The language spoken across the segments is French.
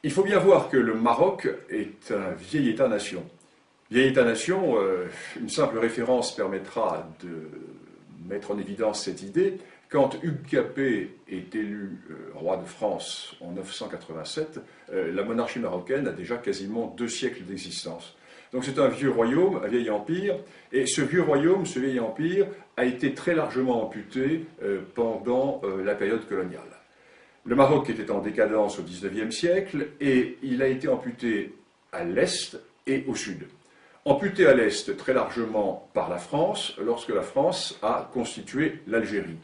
Il faut bien voir que le Maroc est un vieil État-nation. Vieil État-nation, une simple référence permettra de mettre en évidence cette idée. Quand Hugues Capet est élu roi de France en 987, la monarchie marocaine a déjà quasiment 2 siècles d'existence. Donc c'est un vieux royaume, un vieil empire, et ce vieux royaume, ce vieil empire, a été très largement amputé pendant la période coloniale. Le Maroc était en décadence au XIXe siècle et il a été amputé à l'est et au sud. Amputé à l'est très largement par la France, lorsque la France a constitué l'Algérie.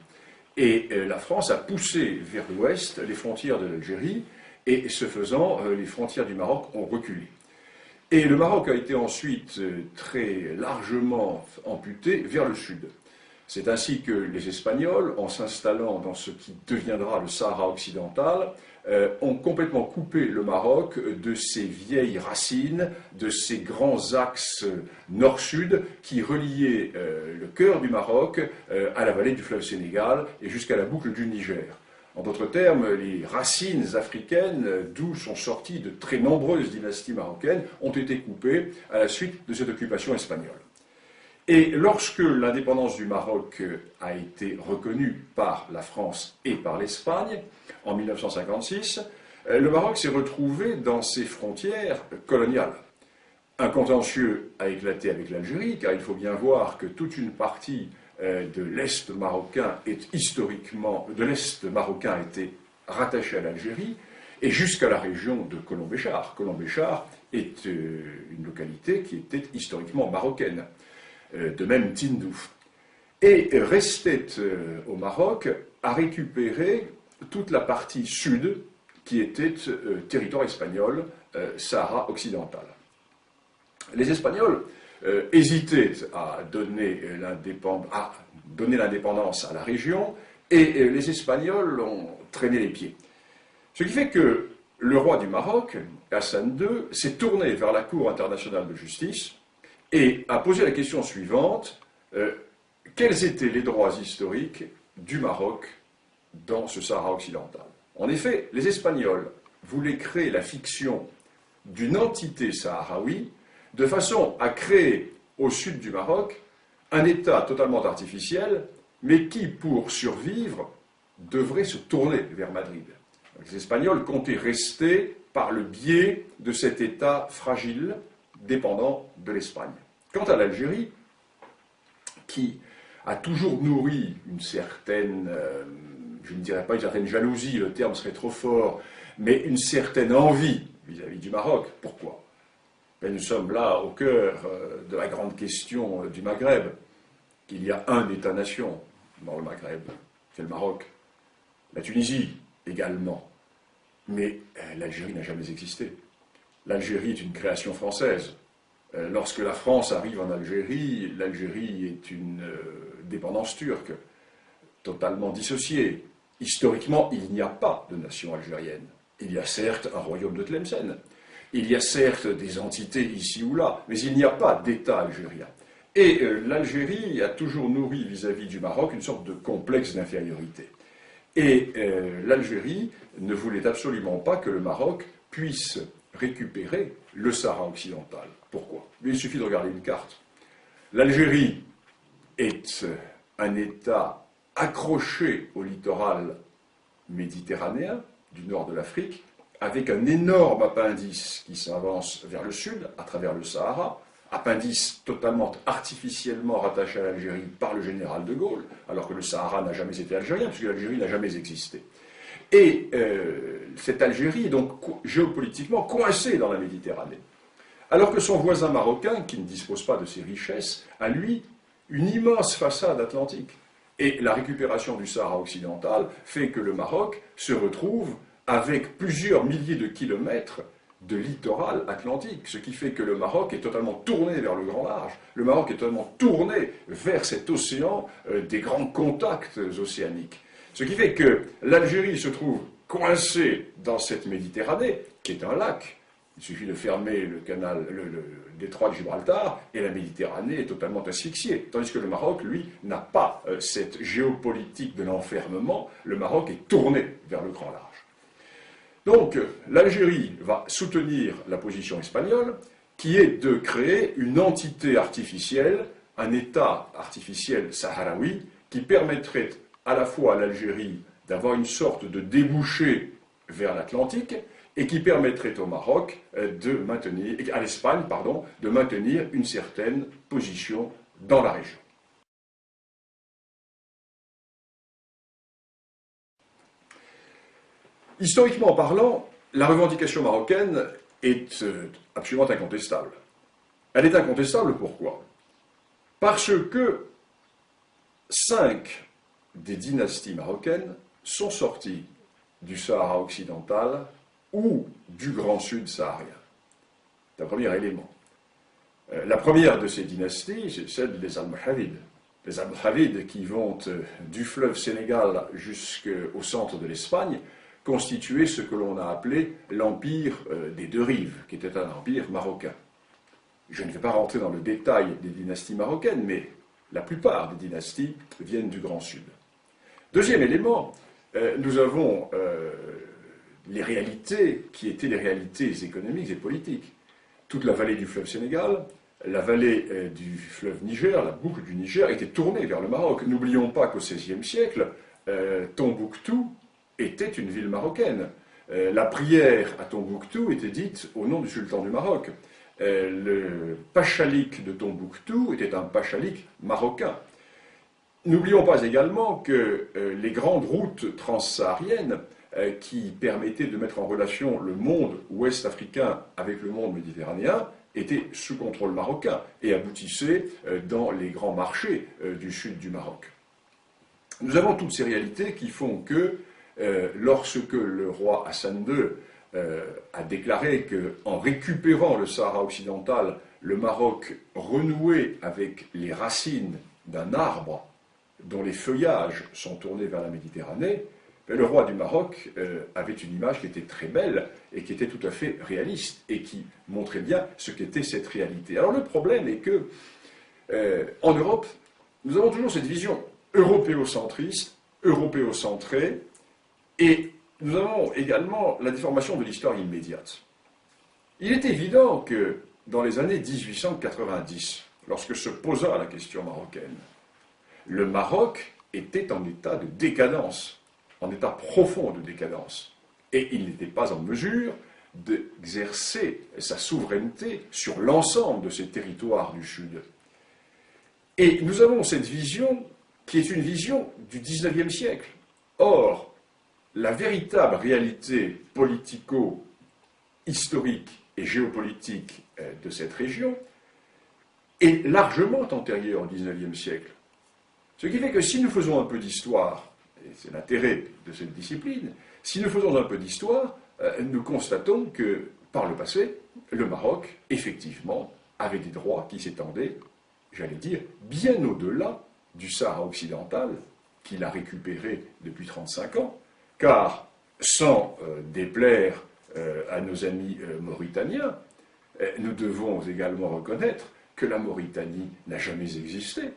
Et la France a poussé vers l'ouest les frontières de l'Algérie, et ce faisant, les frontières du Maroc ont reculé. Et le Maroc a été ensuite très largement amputé vers le sud. C'est ainsi que les Espagnols, en s'installant dans ce qui deviendra le Sahara occidental, ont complètement coupé le Maroc de ses vieilles racines, de ses grands axes nord-sud qui reliaient le cœur du Maroc à la vallée du fleuve Sénégal et jusqu'à la boucle du Niger. En d'autres termes, les racines africaines, d'où sont sorties de très nombreuses dynasties marocaines, ont été coupées à la suite de cette occupation espagnole. Et lorsque l'indépendance du Maroc a été reconnue par la France et par l'Espagne, en 1956, le Maroc s'est retrouvé dans ses frontières coloniales. Un contentieux a éclaté avec l'Algérie, car il faut bien voir que toute une partie de l'Est marocain de l'Est marocain était rattachée à l'Algérie, et jusqu'à la région de Colombéchar. Colombéchar est une localité qui était historiquement marocaine. De même Tindouf. Et restait au Maroc à récupérer toute la partie sud qui était territoire espagnol, Sahara occidental. Les Espagnols hésitaient à donner l'indépendance à la région et les Espagnols ont traîné les pieds. Ce qui fait que le roi du Maroc, Hassan II, s'est tourné vers la Cour internationale de justice et a posé la question suivante, quels étaient les droits historiques du Maroc dans ce Sahara occidental? En effet, les Espagnols voulaient créer la fiction d'une entité sahraoui de façon à créer au sud du Maroc un État totalement artificiel, mais qui, pour survivre, devrait se tourner vers Madrid. Les Espagnols comptaient rester par le biais de cet État fragile, dépendant de l'Espagne. Quant à l'Algérie, qui a toujours nourri une certaine, je ne dirais pas une certaine jalousie, le terme serait trop fort, mais une certaine envie vis-à-vis du Maroc. Pourquoi? Nous sommes là au cœur de la grande question du Maghreb, qu'il y a un État-nation dans le Maghreb, c'est le Maroc. La Tunisie également. Mais l'Algérie n'a jamais existé. L'Algérie est une création française. Lorsque la France arrive en Algérie, l'Algérie est une dépendance turque, totalement dissociée. Historiquement, il n'y a pas de nation algérienne. Il y a certes un royaume de Tlemcen, il y a certes des entités ici ou là, mais il n'y a pas d'État algérien. Et l'Algérie a toujours nourri vis-à-vis du Maroc une sorte de complexe d'infériorité. Et l'Algérie ne voulait absolument pas que le Maroc puisse récupérer le Sahara occidental. Pourquoi? Il suffit de regarder une carte. L'Algérie est un État accroché au littoral méditerranéen du nord de l'Afrique, avec un énorme appendice qui s'avance vers le sud, à travers le Sahara, appendice totalement artificiellement rattaché à l'Algérie par le général de Gaulle, alors que le Sahara n'a jamais été algérien, puisque l'Algérie n'a jamais existé. Et cette Algérie est donc géopolitiquement coincée dans la Méditerranée. Alors que son voisin marocain, qui ne dispose pas de ces richesses, a lui une immense façade atlantique. Et la récupération du Sahara occidental fait que le Maroc se retrouve avec plusieurs milliers de kilomètres de littoral atlantique, ce qui fait que le Maroc est totalement tourné vers le grand large. Le Maroc est totalement tourné vers cet océan des grands contacts océaniques. Ce qui fait que l'Algérie se trouve coincée dans cette Méditerranée, qui est un lac. Il suffit de fermer le détroit de Gibraltar et la Méditerranée est totalement asphyxiée. Tandis que le Maroc, lui, n'a pas cette géopolitique de l'enfermement. Le Maroc est tourné vers le grand large. Donc, l'Algérie va soutenir la position espagnole, qui est de créer une entité artificielle, un État artificiel sahraoui, qui permettrait à la fois à l'Algérie d'avoir une sorte de débouché vers l'Atlantique, et qui permettrait au Maroc de maintenir, à l'Espagne, pardon, de maintenir une certaine position dans la région. Historiquement parlant, la revendication marocaine est absolument incontestable. Elle est incontestable pourquoi? Parce que 5 des dynasties marocaines sont sorties du Sahara occidental ou du Grand Sud saharien. C'est un premier élément. La première de ces dynasties, c'est celle des Almohavides. Les Almohavides qui vont du fleuve Sénégal jusqu'au centre de l'Espagne constituaient ce que l'on a appelé l'empire des deux rives, qui était un empire marocain. Je ne vais pas rentrer dans le détail des dynasties marocaines, mais la plupart des dynasties viennent du Grand Sud. Deuxième élément, nous avons les réalités qui étaient les réalités économiques et politiques. Toute la vallée du fleuve Sénégal, la vallée du fleuve Niger, la boucle du Niger, était tournée vers le Maroc. N'oublions pas qu'au XVIe siècle, Tombouctou était une ville marocaine. La prière à Tombouctou était dite au nom du sultan du Maroc. Le pachalik de Tombouctou était un pachalik marocain. N'oublions pas également que les grandes routes transsahariennes qui permettaient de mettre en relation le monde ouest-africain avec le monde méditerranéen étaient sous contrôle marocain et aboutissaient dans les grands marchés du sud du Maroc. Nous avons toutes ces réalités qui font que lorsque le roi Hassan II a déclaré qu'en récupérant le Sahara occidental, le Maroc renouait avec les racines d'un arbre dont les feuillages sont tournés vers la Méditerranée, le roi du Maroc avait une image qui était très belle et qui était tout à fait réaliste et qui montrait bien ce qu'était cette réalité. Alors le problème est que en Europe, nous avons toujours cette vision européocentriste, européocentrée, et nous avons également la déformation de l'histoire immédiate. Il est évident que dans les années 1890, lorsque se posa la question marocaine, le Maroc était en état de décadence, en état profond de décadence, et il n'était pas en mesure d'exercer sa souveraineté sur l'ensemble de ces territoires du Sud. Et nous avons cette vision qui est une vision du XIXe siècle. Or, la véritable réalité politico-historique et géopolitique de cette région est largement antérieure au XIXe siècle. Ce qui fait que si nous faisons un peu d'histoire, et c'est l'intérêt de cette discipline, si nous faisons un peu d'histoire, nous constatons que, par le passé, le Maroc, effectivement, avait des droits qui s'étendaient, j'allais dire, bien au-delà du Sahara occidental, qu'il a récupéré depuis 35 ans, car, sans déplaire à nos amis mauritaniens, nous devons également reconnaître que la Mauritanie n'a jamais existé,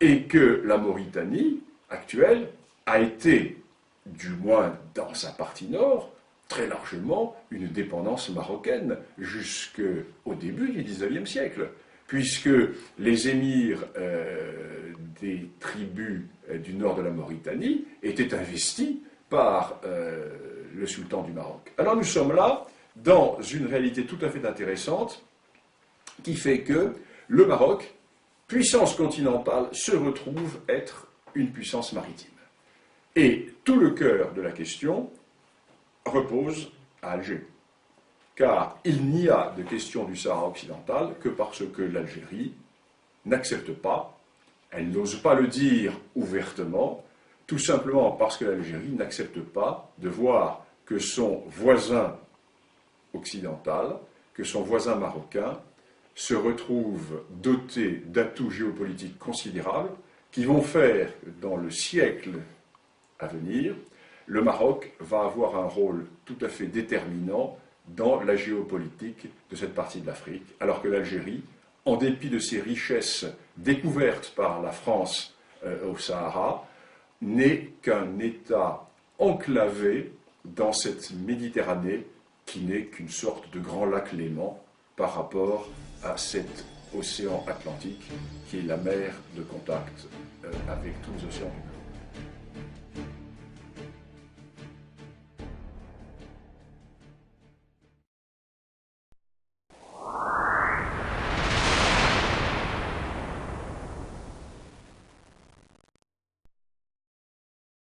et que la Mauritanie actuelle a été, du moins dans sa partie nord, très largement une dépendance marocaine jusqu'au début du XIXe siècle, puisque les émirs des tribus du nord de la Mauritanie étaient investis par le sultan du Maroc. Alors nous sommes là dans une réalité tout à fait intéressante qui fait que le Maroc, puissance continentale, se retrouve être une puissance maritime. Et tout le cœur de la question repose à Alger. Car il n'y a de question du Sahara occidental que parce que l'Algérie n'accepte pas, elle n'ose pas le dire ouvertement, tout simplement parce que l'Algérie n'accepte pas de voir que son voisin occidental, que son voisin marocain, se retrouve doté d'atouts géopolitiques considérables qui vont faire que dans le siècle à venir, le Maroc va avoir un rôle tout à fait déterminant dans la géopolitique de cette partie de l'Afrique, alors que l'Algérie, en dépit de ses richesses découvertes par la France au Sahara, n'est qu'un État enclavé dans cette Méditerranée qui n'est qu'une sorte de grand lac Léman par rapport à cet océan Atlantique qui est la mer de contact avec tous les océans du monde.